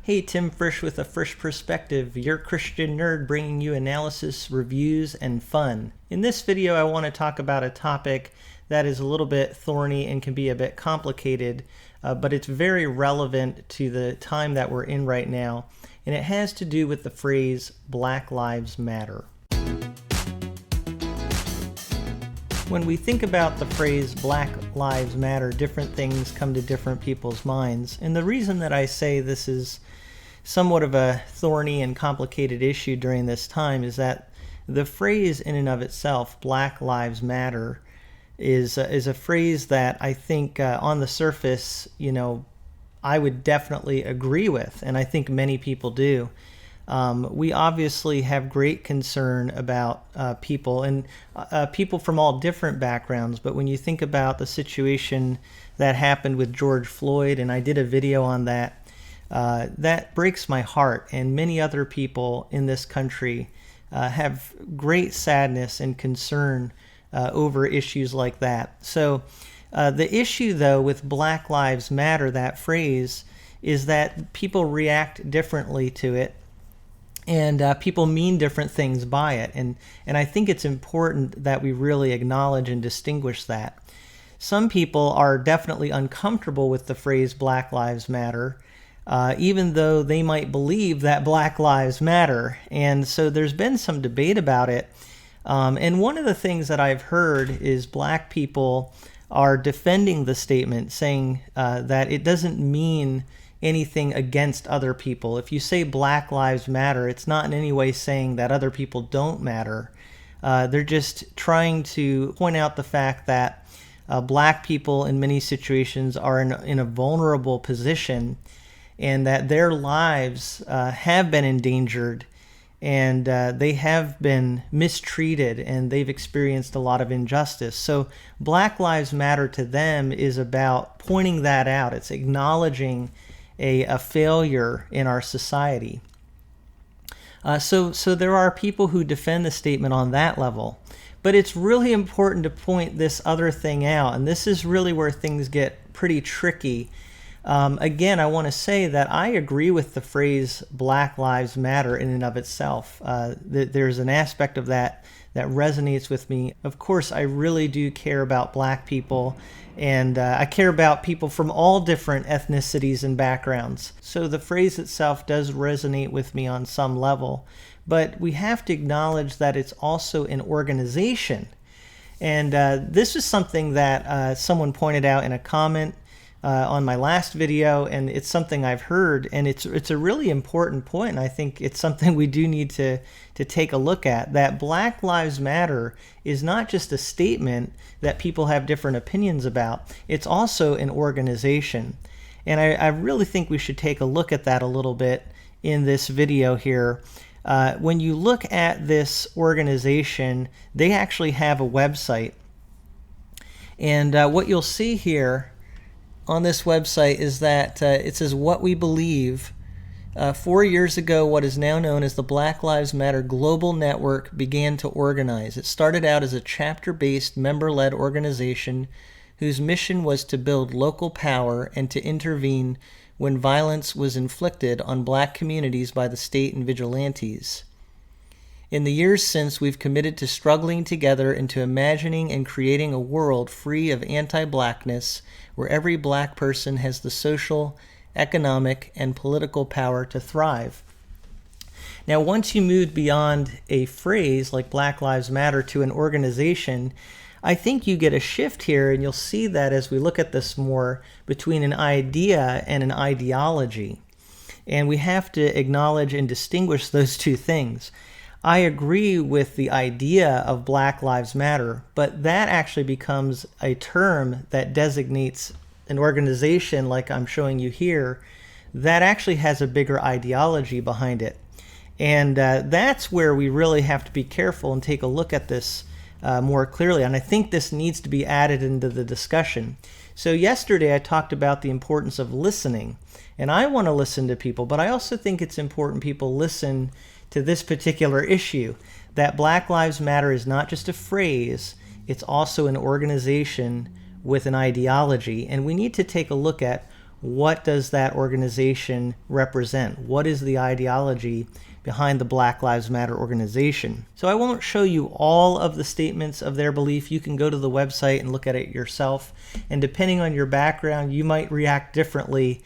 Hey, Tim Frisch with A Frisch Perspective, your Christian nerd bringing you analysis, reviews, and fun. In this video, I want to talk about a topic that is a little bit thorny and can be a bit complicated, but it's very relevant to the time that we're in right now, and it has to do with the phrase Black Lives Matter. When we think about the phrase Black Lives Matter, different things come to different people's minds. And the reason that I say this is somewhat of a thorny and complicated issue during this time is that the phrase in and of itself, Black Lives Matter, is a phrase that I think on the surface, I would definitely agree with, and I think many people do. We obviously have great concern about people and people from all different backgrounds, but when you think about the situation that happened with George Floyd, and I did a video on that, that breaks my heart, and many other people in this country have great sadness and concern over issues like that. So the issue, though, with Black Lives Matter, that phrase, is that people react differently to it. And people mean different things by it. And I think it's important that we really acknowledge and distinguish that. Some people are definitely uncomfortable with the phrase Black Lives Matter, even though they might believe that Black Lives Matter. And so there's been some debate about it. And one of the things that I've heard is black people are defending the statement, saying that it doesn't mean anything against other people. If you say Black Lives Matter, it's not in any way saying that other people don't matter. They're just trying to point out the fact that black people in many situations are in a vulnerable position, and that their lives have been endangered, and they have been mistreated, and they've experienced a lot of injustice. So Black Lives Matter to them is about pointing that out. It's acknowledging a failure in our society. So there are people who defend the statement on that level. But it's really important to point this other thing out, and this is really where things get pretty tricky. Again, I want to say that I agree with the phrase Black Lives Matter in and of itself. There's an aspect of that resonates with me. Of course, I really do care about black people, and I care about people from all different ethnicities and backgrounds. So the phrase itself does resonate with me on some level, but we have to acknowledge that it's also an organization. And this is something that someone pointed out in a comment on my last video, and it's something I've heard, and it's a really important point, and I think it's something we do need to take a look at, that Black Lives Matter is not just a statement that people have different opinions about, it's also an organization. And I really think we should take a look at that a little bit in this video here. When you look at this organization, they actually have a website, and what you'll see here on this website is that it says what we believe. 4 years ago, what is now known as the Black Lives Matter Global Network began to organize. It started out as a chapter-based, member-led organization whose mission was to build local power and to intervene when violence was inflicted on black communities by the state and vigilantes. In the years since, we've committed to struggling together and to imagining and creating a world free of anti-blackness, where every black person has the social, economic, and political power to thrive. Now, once you move beyond a phrase like Black Lives Matter to an organization, I think you get a shift here, and you'll see that as we look at this more, between an idea and an ideology. And we have to acknowledge and distinguish those two things. I agree with the idea of Black Lives Matter, but that actually becomes a term that designates an organization like I'm showing you here that actually has a bigger ideology behind it. And that's where we really have to be careful and take a look at this more clearly. And I think this needs to be added into the discussion. So yesterday I talked about the importance of listening, and I want to listen to people, but I also think it's important people listen to this particular issue, that Black Lives Matter is not just a phrase, it's also an organization with an ideology, and we need to take a look at what does that organization represent? What is the ideology behind the Black Lives Matter organization? So I won't show you all of the statements of their belief. You can go to the website and look at it yourself. And depending on your background, you might react differently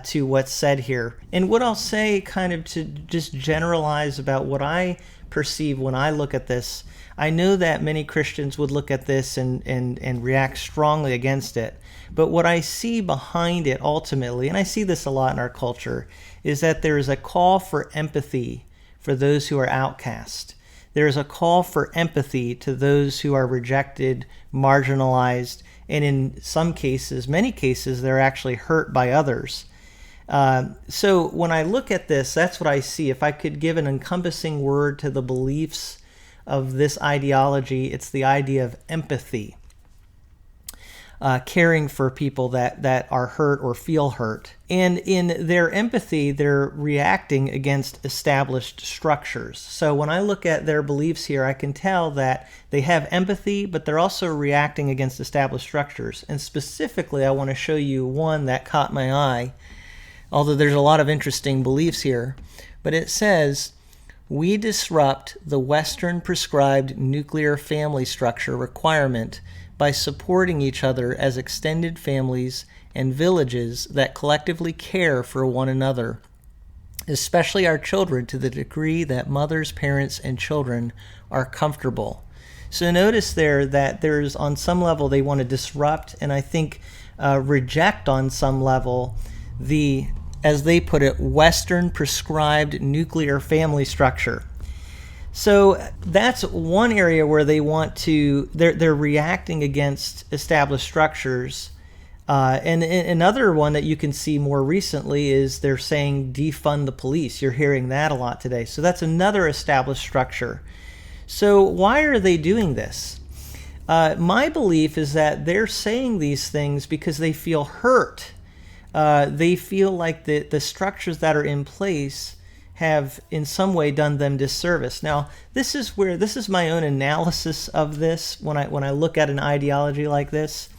to what's said here. And what I'll say, kind of to just generalize about what I perceive when I look at this, I know that many Christians would look at this and react strongly against it. But what I see behind it ultimately, and I see this a lot in our culture, is that there is a call for empathy for those who are outcast. There is a call for empathy to those who are rejected, marginalized, and in some cases, many cases, they're actually hurt by others. So when I look at this, that's what I see. If I could give an encompassing word to the beliefs of this ideology, it's the idea of empathy. Caring for people that are hurt or feel hurt. And in their empathy, they're reacting against established structures. So when I look at their beliefs here, I can tell that they have empathy, but they're also reacting against established structures. And specifically, I want to show you one that caught my eye, although there's a lot of interesting beliefs here. But it says, "We disrupt the Western prescribed nuclear family structure requirement by supporting each other as extended families and villages that collectively care for one another, especially our children, to the degree that mothers, parents, and children are comfortable." So notice there that there's, on some level, they want to disrupt and I think reject on some level the, as they put it, Western prescribed nuclear family structure. So that's one area where they want to, they're reacting against established structures. And another one that you can see more recently is they're saying defund the police. You're hearing that a lot today. So that's another established structure. So why are they doing this? My belief is that they're saying these things because they feel hurt. They feel like the structures that are in place have in some way done them disservice. Now, this is my own analysis of this when I look at an ideology like this.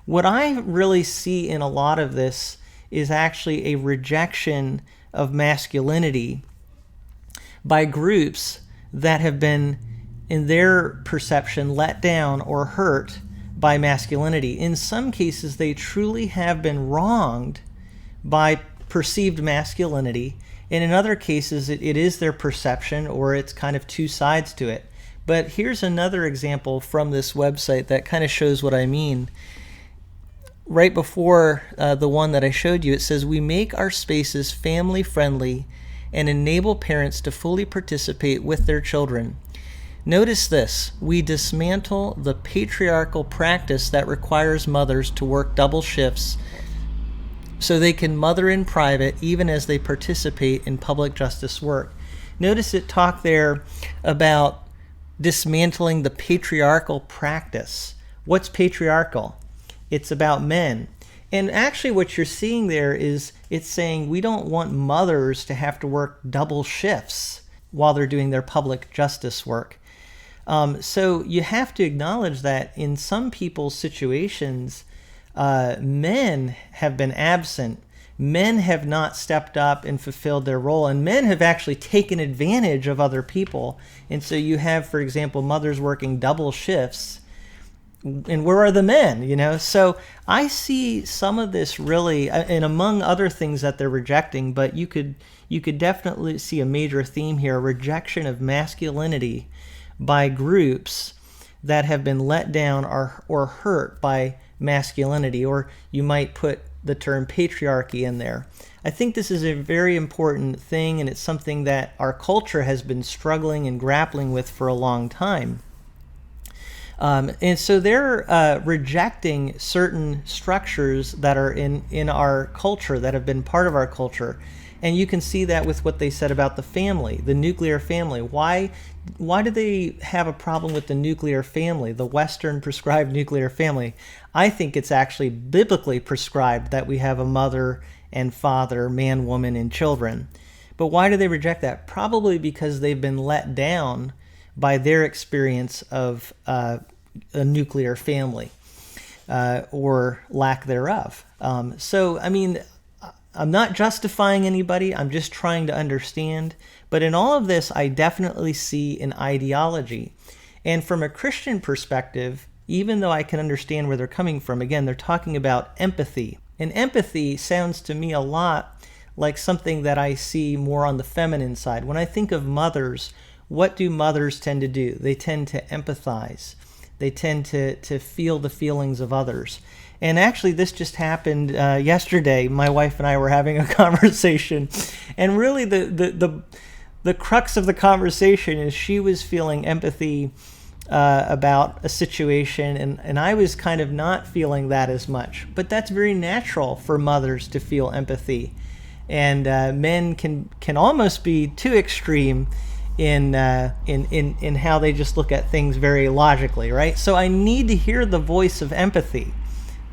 What I really see in a lot of this is actually a rejection of masculinity by groups that have been, in their perception, let down or hurt by masculinity. In some cases, they truly have been wronged by perceived masculinity. And in other cases, it is their perception, or it's kind of two sides to it. But here's another example from this website that kind of shows what I mean. Right before the one that I showed you, it says, "We make our spaces family-friendly and enable parents to fully participate with their children. Notice this: we dismantle the patriarchal practice that requires mothers to work double shifts so they can mother in private even as they participate in public justice work." Notice it talked there about dismantling the patriarchal practice. What's patriarchal? It's about men. And actually what you're seeing there is it's saying we don't want mothers to have to work double shifts while they're doing their public justice work. So you have to acknowledge that in some people's situations, men have been absent. Men have not stepped up and fulfilled their role, and men have actually taken advantage of other people. And so you have, for example, mothers working double shifts. And where are the men? So I see some of this really, and among other things that they're rejecting, but you could definitely see a major theme here: a rejection of masculinity by groups that have been let down or hurt by masculinity, or you might put the term patriarchy in there. I think this is a very important thing, and it's something that our culture has been struggling and grappling with for a long time. And so they're rejecting certain structures that are in our culture, that have been part of our culture. And you can see that with what they said about the family, the nuclear family. Why do they have a problem with the nuclear family, the Western prescribed nuclear family? I think it's actually biblically prescribed that we have a mother and father, man, woman, and children. But why do they reject that? Probably because they've been let down by their experience of a nuclear family, or lack thereof. So, I mean, I'm not justifying anybody. I'm just trying to understand. But in all of this, I definitely see an ideology. And from a Christian perspective, even though I can understand where they're coming from, again, they're talking about empathy. And empathy sounds to me a lot like something that I see more on the feminine side. When I think of mothers, what do mothers tend to do? They tend to empathize. They tend to feel the feelings of others. And actually, this just happened yesterday. My wife and I were having a conversation, and really the crux of the conversation is she was feeling empathy about a situation, and I was kind of not feeling that as much. But that's very natural for mothers to feel empathy, and men can almost be too extreme in how they just look at things very logically, right? So I need to hear the voice of empathy.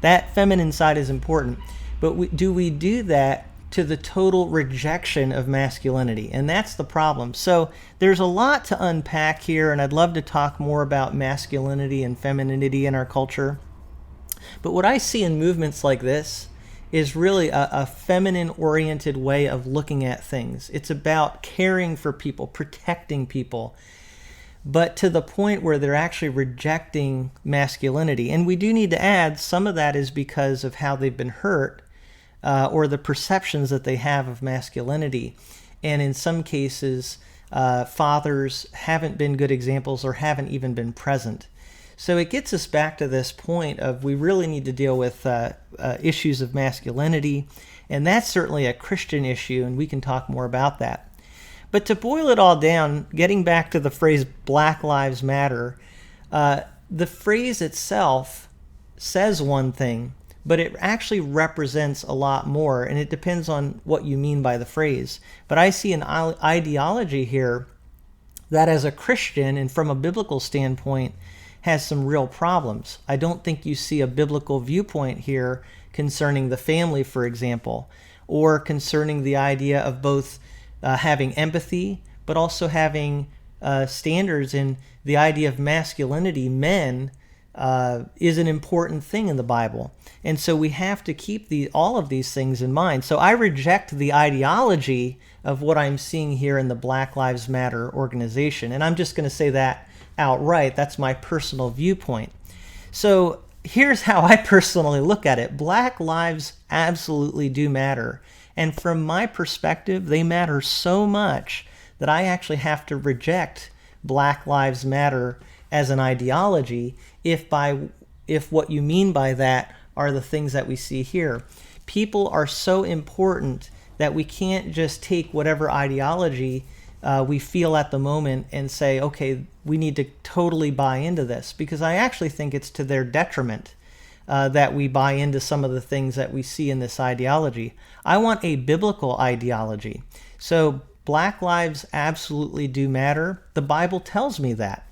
That feminine side is important, but do we do that to the total rejection of masculinity? And that's the problem. So there's a lot to unpack here, and I'd love to talk more about masculinity and femininity in our culture. But what I see in movements like this is really a feminine-oriented way of looking at things. It's about caring for people, protecting people, but to the point where they're actually rejecting masculinity. And we do need to add, some of that is because of how they've been hurt, or the perceptions that they have of masculinity. And in some cases, fathers haven't been good examples or haven't even been present. So it gets us back to this point of we really need to deal with issues of masculinity, and that's certainly a Christian issue, and we can talk more about that. But to boil it all down, getting back to the phrase Black Lives Matter, the phrase itself says one thing, but it actually represents a lot more, and it depends on what you mean by the phrase. But I see an ideology here that as a Christian and from a biblical standpoint has some real problems. I don't think you see a biblical viewpoint here concerning the family, for example, or concerning the idea of both having empathy, but also having standards in the idea of masculinity. Men is an important thing in the Bible. And so we have to keep all of these things in mind. So I reject the ideology of what I'm seeing here in the Black Lives Matter organization. And I'm just going to say that outright. That's my personal viewpoint. So here's how I personally look at it. Black lives absolutely do matter. And from my perspective, they matter so much that I actually have to reject Black Lives Matter as an ideology if what you mean by that are the things that we see here. People are so important that we can't just take whatever ideology we feel at the moment and say, okay, we need to totally buy into this, because I actually think it's to their detriment that we buy into some of the things that we see in this ideology. I want a biblical ideology. So Black lives absolutely do matter. The Bible tells me that.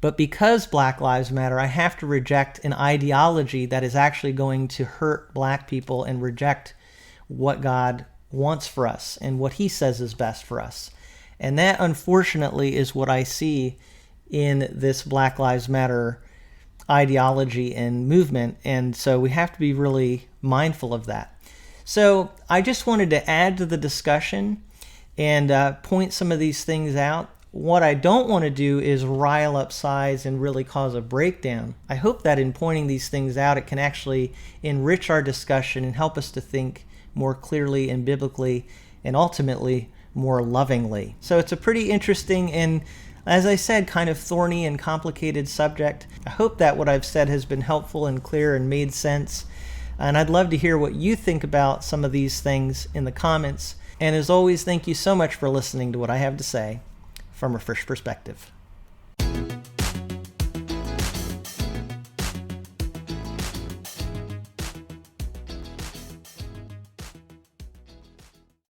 But because Black lives matter, I have to reject an ideology that is actually going to hurt Black people and reject what God wants for us and what He says is best for us. And that, unfortunately, is what I see in this Black Lives Matter ideology and movement. And so we have to be really mindful of that. So I just wanted to add to the discussion and point some of these things out. What I don't want to do is rile up sides and really cause a breakdown. I hope that in pointing these things out, it can actually enrich our discussion and help us to think more clearly and biblically, and ultimately more lovingly. So it's a pretty interesting and, as I said, kind of thorny and complicated subject. I hope that what I've said has been helpful and clear and made sense. And I'd love to hear what you think about some of these things in the comments. And as always, thank you so much for listening to what I have to say from A Frisch Perspective.